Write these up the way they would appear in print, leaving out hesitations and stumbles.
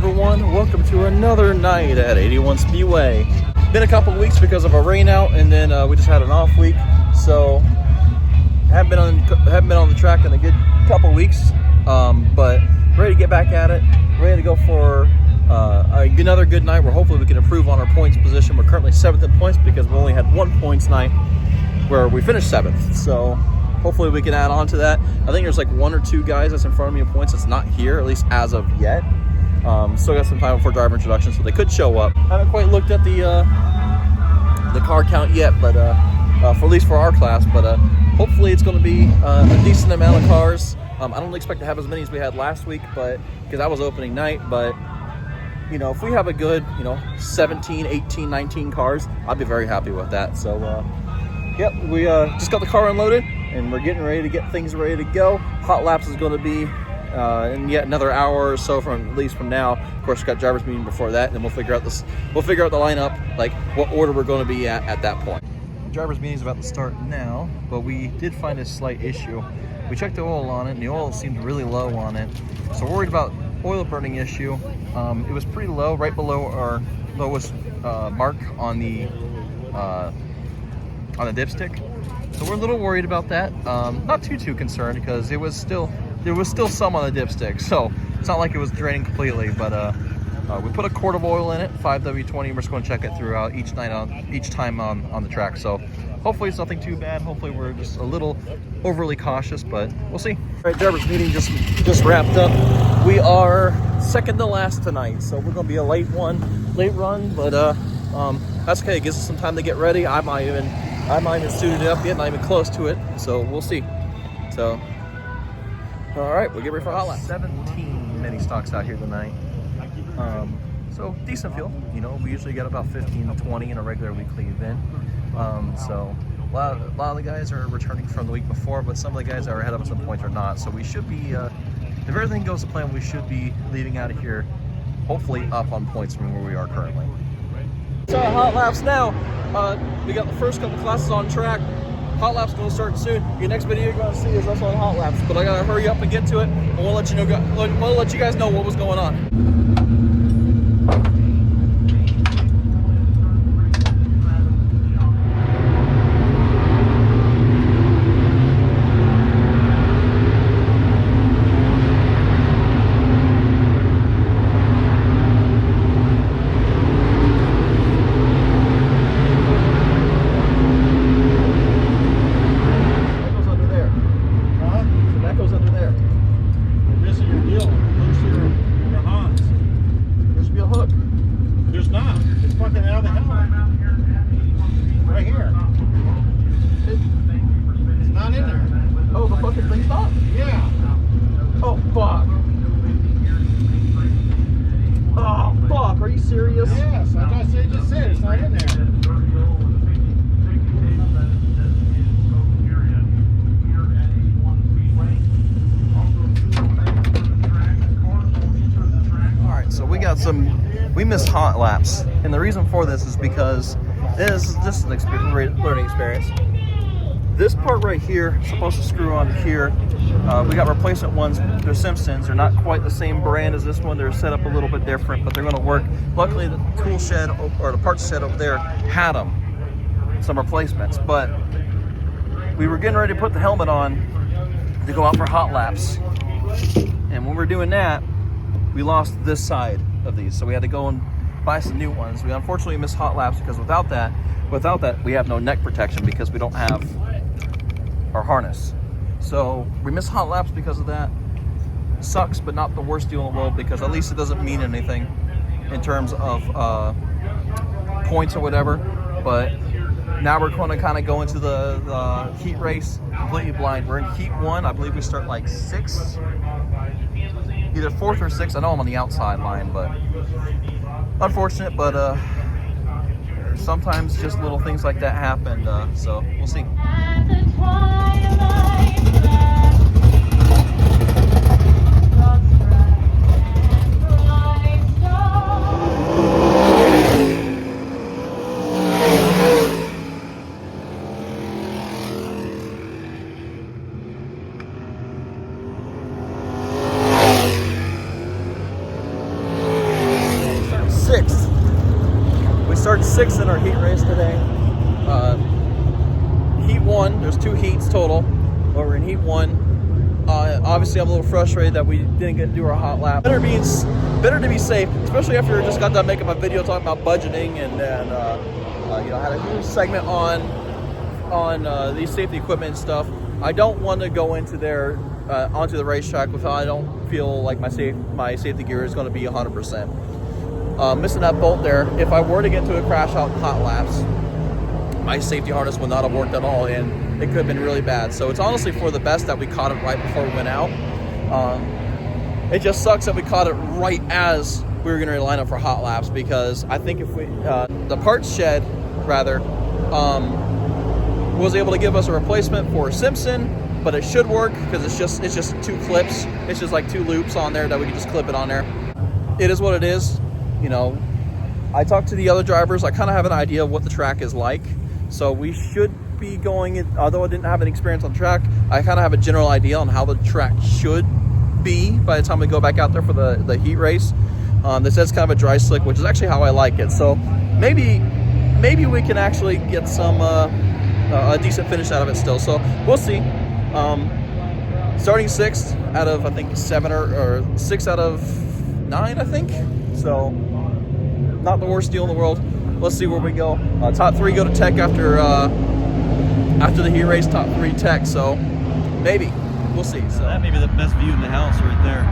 everyone, welcome to another night at 81 Speedway. Been a couple weeks because of a rain out, and then we just had an off week, so haven't been on the track in a good couple weeks, but ready to get back at it, ready to go for another good night where hopefully we can improve on our points position. We're currently 7th in points because we only had 1 points night where we finished 7th, so hopefully we can add on to that. I think there's like 1 or 2 guys that's in front of me in points that's not here, at least as of yet. Still got some time before driver introduction, so they could show up. I haven't quite looked at the car count yet, but for at least for our class. But hopefully it's going to be a decent amount of cars. I don't expect to have as many as we had last week, but because that was opening night. But you know, if we have a good 17, 18, 19 cars, I'd be very happy with that. So yep, we just got the car unloaded and we're getting ready to get things ready to go. Hot laps is going to be in yet another hour or so from at least from now. Of course, we've got driver's meeting before that, and then we'll figure out the lineup, like what order we're going to be at that point. Driver's meeting is about to start now, but we did find a slight issue. We checked the oil on it, and the oil seemed really low on it, so we're worried about oil burning issue. It was pretty low, right below our lowest mark on the dipstick, so we're a little worried about that. Not too concerned because there was still some on the dipstick, so it's not like it was draining completely. But we put a quart of oil in it, 5W20. We're just going to check it throughout each time on the track. So hopefully it's nothing too bad. Hopefully we're just a little overly cautious, but we'll see. All right, driver's meeting just wrapped up. We are second to last tonight, so we're going to be a late run, but that's okay. It gives us some time to get ready. I'm not even suited up yet, not even close to it, so we'll see. So all right, we'll get ready for a hot lap. 17 mini stocks out here tonight. So decent fuel. We usually get about 15 to 20 in a regular weekly event. So a lot of the guys are returning from the week before, but some of the guys that are ahead of us at some point are not. So we should be, if everything goes to plan, we should be leaving out of here, hopefully up on points from where we are currently. So hot laps now. We got the first couple classes on track. Hot laps going to start soon. Your next video you're going to see is us on hot laps, but I got to hurry up and get to it. And we'll let you guys know what was going on. Are you serious? Yes, I just said it's not in there. Alright, so we missed hot laps. And the reason for this is because this is just an learning experience. This part right here is supposed to screw on here. We got replacement ones. They're Simpsons. They're not quite the same brand as this one. They're set up a little bit different, but they're going to work. Luckily, the tool shed or the parts shed over there had some replacements. But we were getting ready to put the helmet on to go out for hot laps, and when we're doing that, we lost this side of these, so we had to go and buy some new ones. We unfortunately missed hot laps because without that, we have no neck protection because we don't have our harness. So we missed hot laps because of that. Sucks, but not the worst deal in the world because at least it doesn't mean anything in terms of points or whatever. But now we're going to kind of go into the heat race completely blind. We're in heat 1. I believe we start like 6th, either 4th or 6th. I know I'm on the outside line, but unfortunate. But sometimes just little things like that happen. So we'll see. 6 in our heat race today. Heat 1, there's 2 heats total. We're in heat 1. Obviously, I'm a little frustrated that we didn't get to do our hot lap. Better to be safe, especially after I just got done making my video talking about budgeting and you know, had a huge segment on these safety equipment and stuff. I don't want to go into there onto the racetrack without I don't feel like my safety gear is going to be 100%. Missing that bolt there. If I were to get into a crash out in hot laps, my safety harness would not have worked at all, and it could have been really bad. So it's honestly for the best that we caught it right before we went out. It just sucks that we caught it right as we were going to line up for hot laps, because I think if we the parts shed rather was able to give us a replacement for Simpson, but it should work because it's just 2 clips. It's just like 2 loops on there that we can just clip it on there. It is what it is. You know, I talked to the other drivers. I kind of have an idea of what the track is like. So we should be going, although I didn't have any experience on the track, I kind of have a general idea on how the track should be by the time we go back out there for the heat race. This is kind of a dry slick, which is actually how I like it. So maybe we can actually get some a decent finish out of it still. So we'll see. Starting 6th out of I think 7 or 6 out of 9, I think. So not the worst deal in the world. Let's see where we go. Top 3 go to Tech after the heat race. Top 3 Tech. So maybe we'll see. So that may be the best view in the house right there.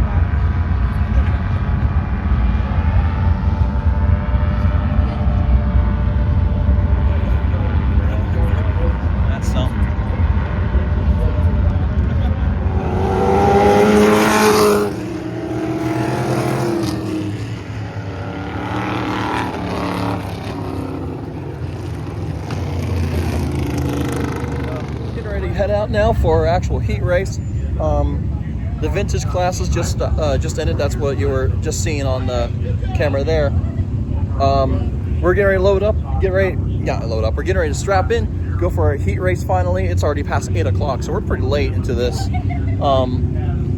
That's something. Head out now for our actual heat race. The vintage classes just ended. That's what you were just seeing on the camera there. We're getting ready to load up. We're getting ready to strap in, go for a heat race finally. It's already past 8 o'clock, so we're pretty late into this.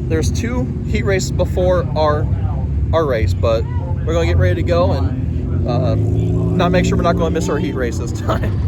There's 2 heat races before our race, but we're gonna get ready to go and not make sure we're not going to miss our heat race this time.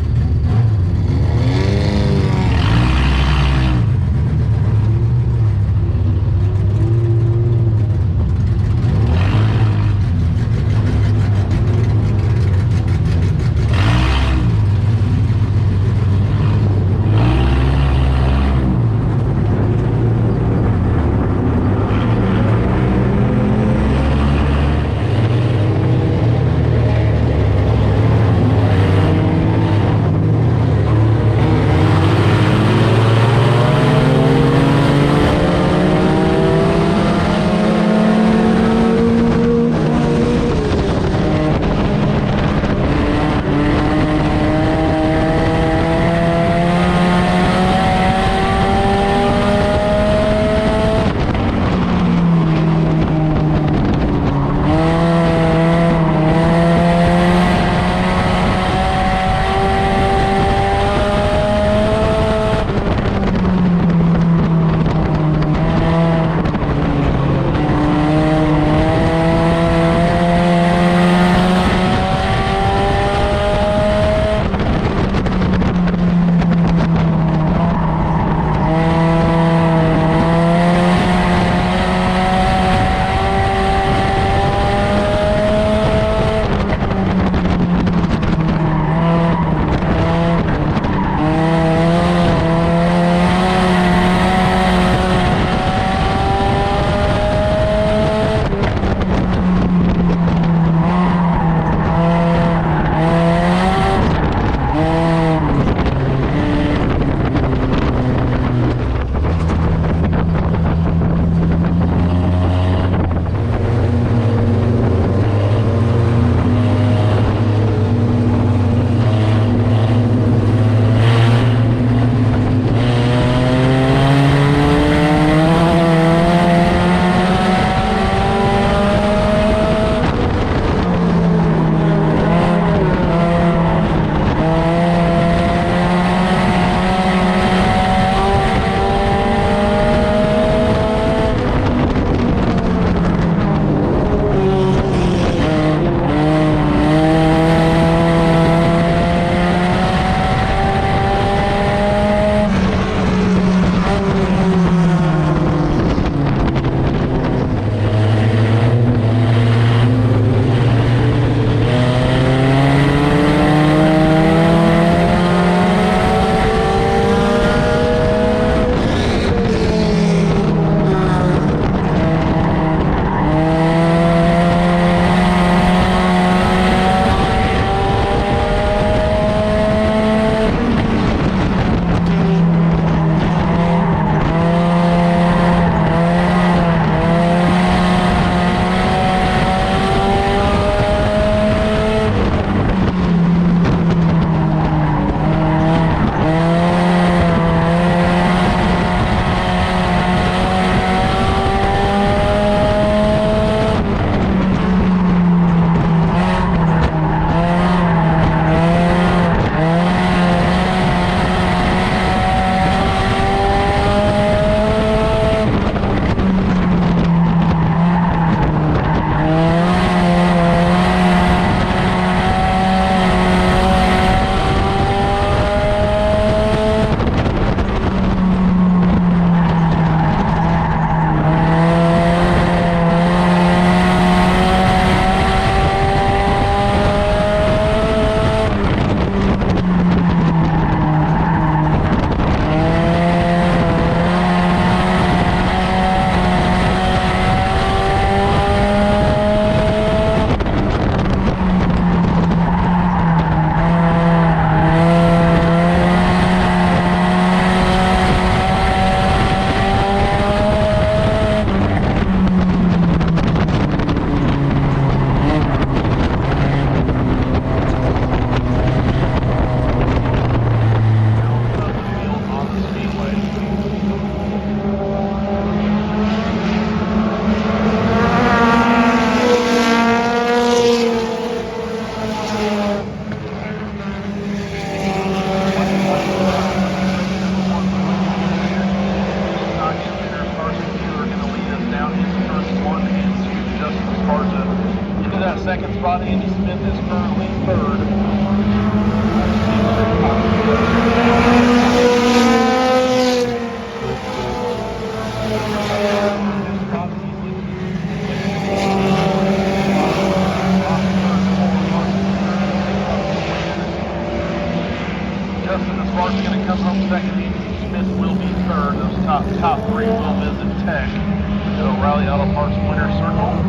top three will visit Tech at O'Reilly Auto Parts Winter Circle.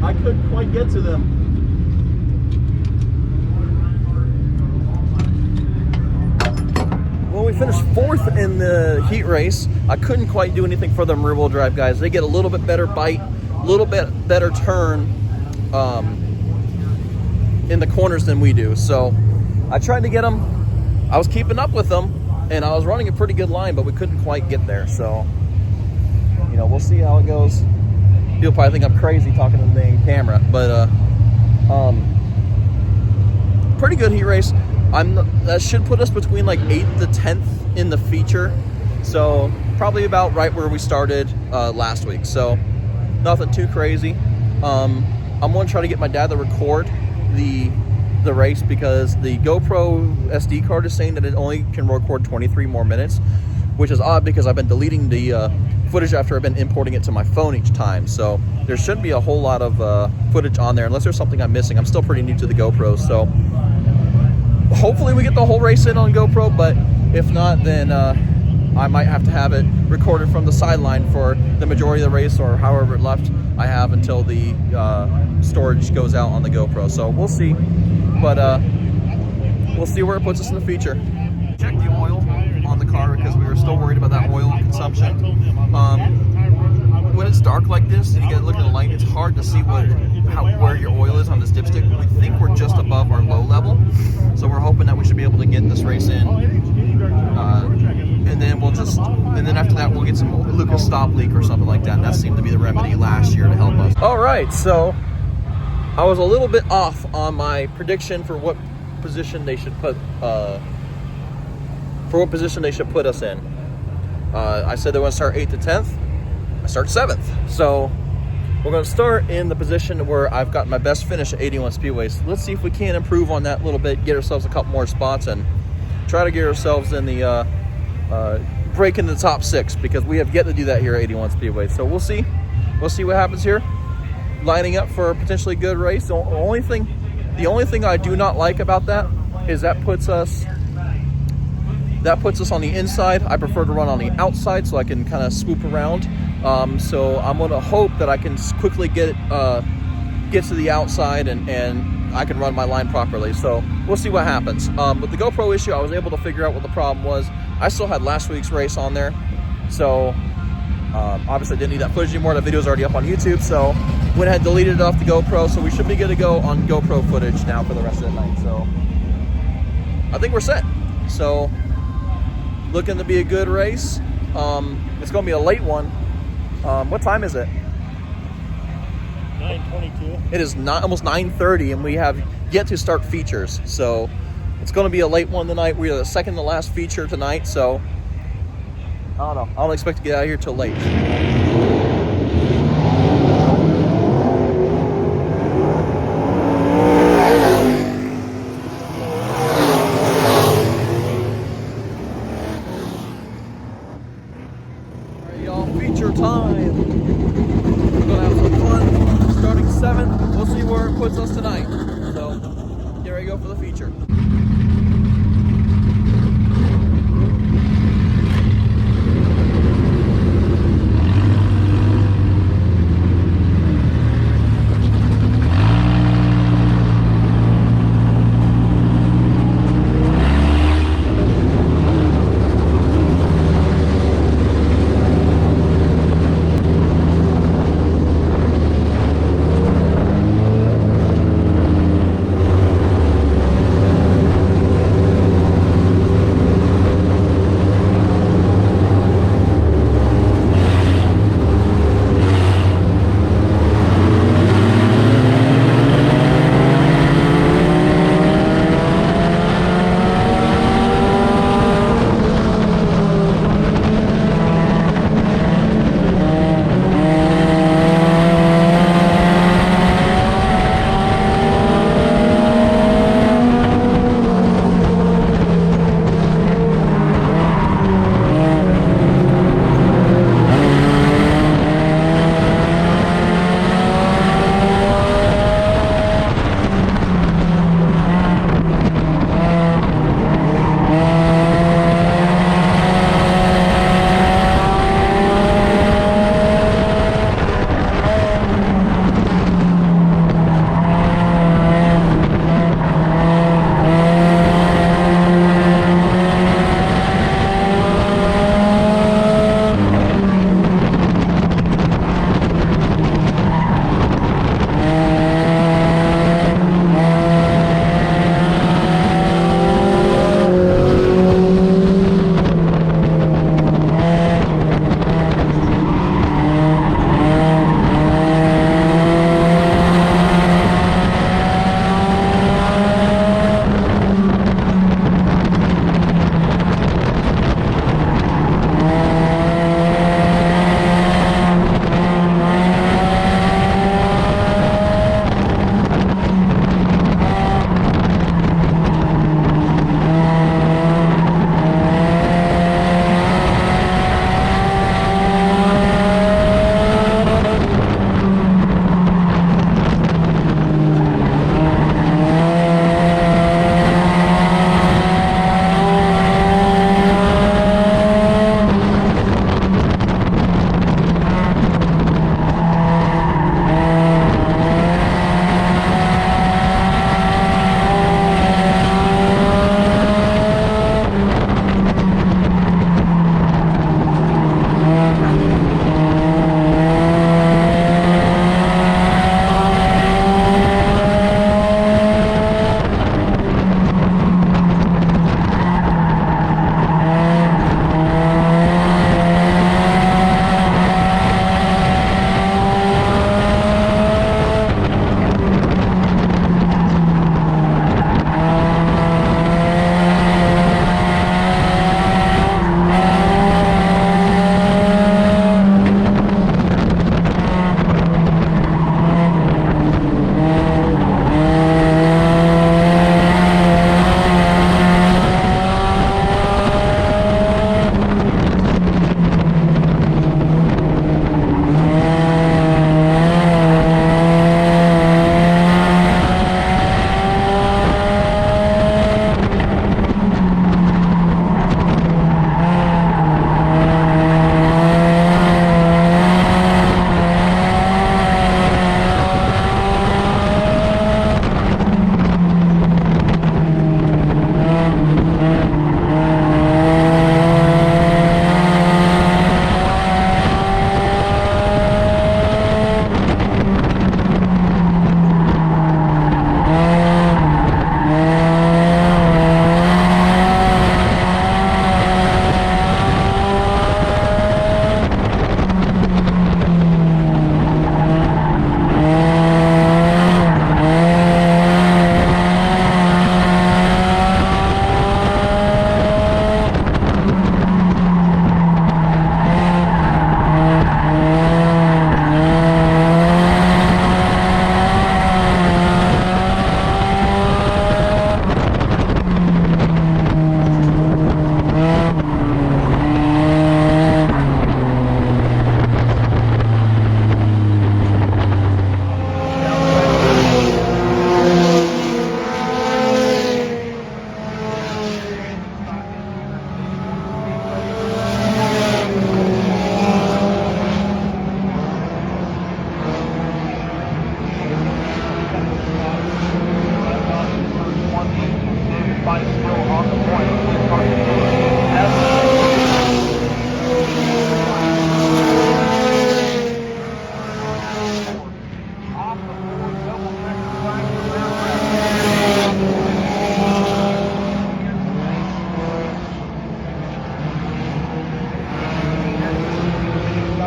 I couldn't quite get to them. Well, we finished 4th in the heat race. I couldn't quite do anything for them rear-wheel drive guys. They get a little bit better bite, a little bit better turn in the corners than we do. So I tried to get them. I was keeping up with them, and I was running a pretty good line, but we couldn't quite get there. So, you know, we'll see how it goes. People probably think I'm crazy talking to the dang camera, but pretty good heat race. That should put us between like 8th to 10th in the feature, so probably about right where we started last week. So nothing too crazy. I'm going to try to get my dad to record the race because the GoPro SD card is saying that it only can record 23 more minutes, which is odd because I've been deleting the footage after I've been importing it to my phone each time. So there shouldn't be a whole lot of footage on there unless there's something I'm missing. I'm still pretty new to the GoPro, so hopefully we get the whole race in on GoPro, but if not, then I might have to have it recorded from the sideline for the majority of the race or however left I have until the storage goes out on the GoPro. So we'll see, but we'll see where it puts us in the feature. Check the oil on the car because we were still worried about that oil consumption. When it's dark like this and you get a look at the light, it's hard to see where your oil is on this dipstick. We think we're just above our low level, so we're hoping that we should be able to get this race in, and then after that we'll get some Lucas stop leak or something like that. And that seemed to be the remedy last year to help us. All right, so I was a little bit off on my prediction for what position they should put us in. I said they want to start 8th to 10th. I start 7th. So we're going to start in the position where I've got my best finish at 81 Speedway. So let's see if we can improve on that a little bit, get ourselves a couple more spots, and try to get ourselves in the break into the top 6, because we have yet to do that here at 81 Speedway. So we'll see. We'll see what happens here. Lining up for a potentially good race. The only thing I do not like about that is that puts us on the inside. I prefer to run on the outside so I can kind of swoop around. So I'm going to hope that I can quickly get to the outside and I can run my line properly. So we'll see what happens. With the GoPro issue, I was able to figure out what the problem was. I still had last week's race on there. So obviously I didn't need that footage anymore. That video's already up on YouTube. So went ahead and deleted it off the GoPro. So we should be good to go on GoPro footage now for the rest of the night. So I think we're set. So looking to be a good race. It's going to be a late one. What time is it? 9:22. It is almost 9:30, and we have yet to start features. So it's going to be a late one tonight. We are the second to last feature tonight. So I don't know. I don't expect to get out of here till late. Feature time. We're gonna have some fun. Starting 7th. We'll see where it puts us tonight. So get ready to go for the feature.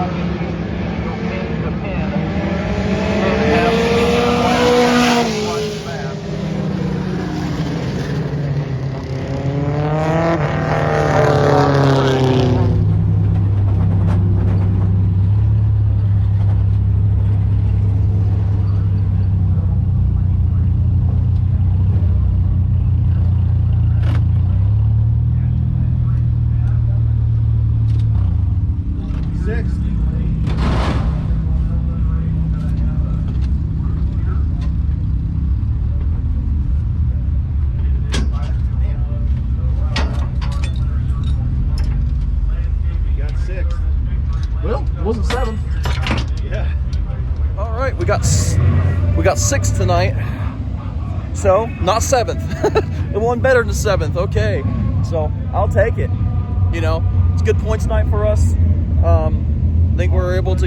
Go pin to pin. And have fast. Sixth. You got sixth. Well, it wasn't 7th. Yeah. All right, we got 6th tonight. So, not 7th. It won better than 7th. Okay. So, I'll take it. You know, it's a good points night for us. I think we're able to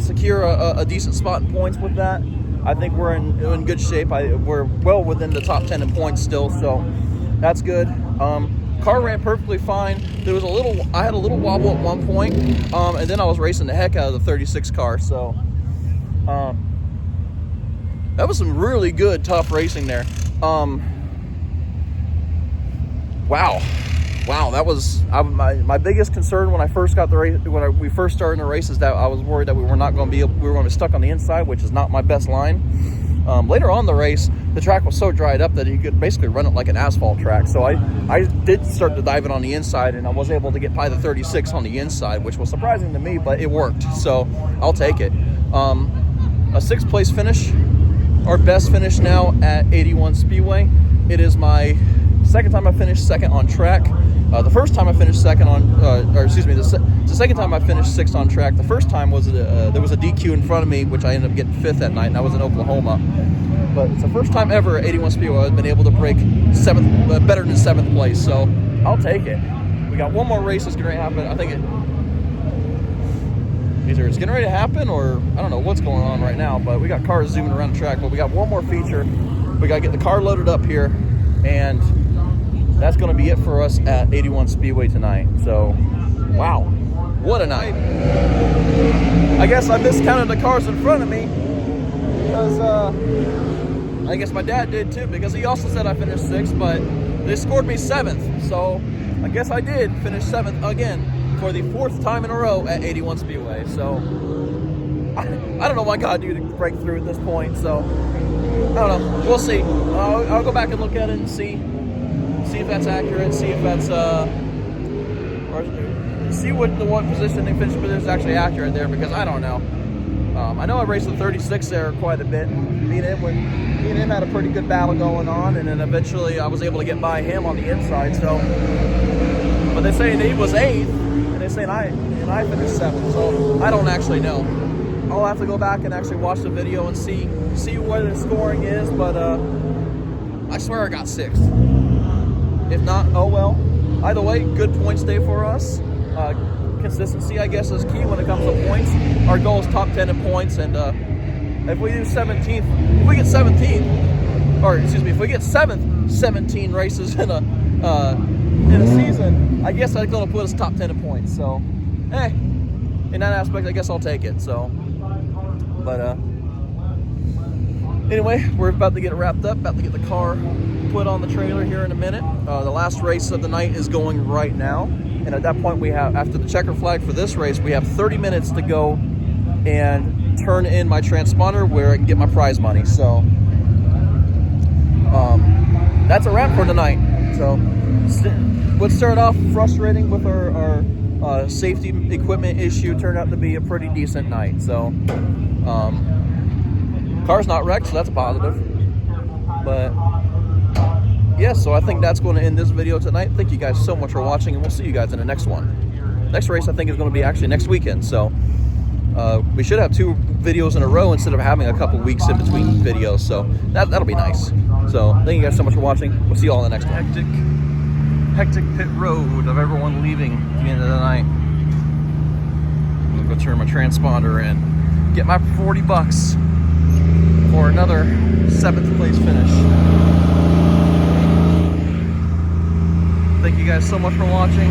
secure a decent spot in points with that. I think we're in good shape. We're well within the top 10 in points still, so that's good. Car ran perfectly fine. I had a little wobble at one point, and then I was racing the heck out of the 36 car. So that was some really good, tough racing there. Wow, that was my biggest concern when I first got the race. We first started in the race, is that I was worried that we were going to be stuck on the inside, which is not my best line. Later on in the race, the track was so dried up that you could basically run it like an asphalt track. So I did start to dive it on the inside, and I was able to get by the 36 on the inside, which was surprising to me, but it worked. So I'll take it. A 6th place finish, our best finish now at 81 Speedway. It is my second time I finished second on track. The first time I finished second on, the second time I finished 6th on track. The first time was there was a DQ in front of me, which I ended up getting 5th that night, and I was in Oklahoma. But it's the first time ever at 81 Speedway I've been able to break 7th, better than 7th place. So I'll take it. We got one more race that's going to happen. I think either it's getting ready to happen, or I don't know what's going on right now. But we got cars zooming around the track. But we got one more feature. We got to get the car loaded up here, and that's going to be it for us at 81 Speedway tonight. So, wow, what a night. I guess I miscounted the cars in front of me, because I guess my dad did too, because he also said I finished 6th, but they scored me 7th. So I guess I did finish 7th again for the 4th time in a row at 81 Speedway. So I don't know what I got to do to break through at this point. So I don't know. We'll see. I'll go back and look at it and see if that's accurate. See if that's or see what position they finished with is actually accurate there, because I don't know. I know I raced the 36 there quite a bit. Me and him had a pretty good battle going on, and then eventually I was able to get by him on the inside. So, but they say he was 8th, and they say I finished 7th. So I don't actually know. I'll have to go back and actually watch the video and see what the scoring is. But I swear I got 6th. If not, oh well. Either way, good points day for us. Consistency, I guess, is key when it comes to points. Our goal is top 10 in points, and if we do 17th, if we get 17th, or excuse me, if we get 17 races in a season, I guess that's going to put us top 10 in points. So, hey, in that aspect, I guess I'll take it. So, but anyway, we're about to get it wrapped up, about to get the car put on the trailer here in a minute. The last race of the night is going right now. And at that point, we have, after the checker flag for this race, we have 30 minutes to go and turn in my transponder where I can get my prize money. So that's a wrap for tonight. So what started off frustrating with our safety equipment issue turned out to be a pretty decent night. So car's not wrecked, so that's a positive. But yeah, so I think that's going to end this video tonight. Thank you guys so much for watching, and we'll see you guys in the next one. Next race, I think, is going to be actually next weekend. So we should have 2 videos in a row instead of having a couple weeks in between videos. So that'll be nice. So thank you guys so much for watching. We'll see you all in the next one. Hectic pit road of everyone leaving at the end of the night. I'm going to go turn my transponder in. Get my 40 bucks for another 7th place finish. Thank you guys so much for watching.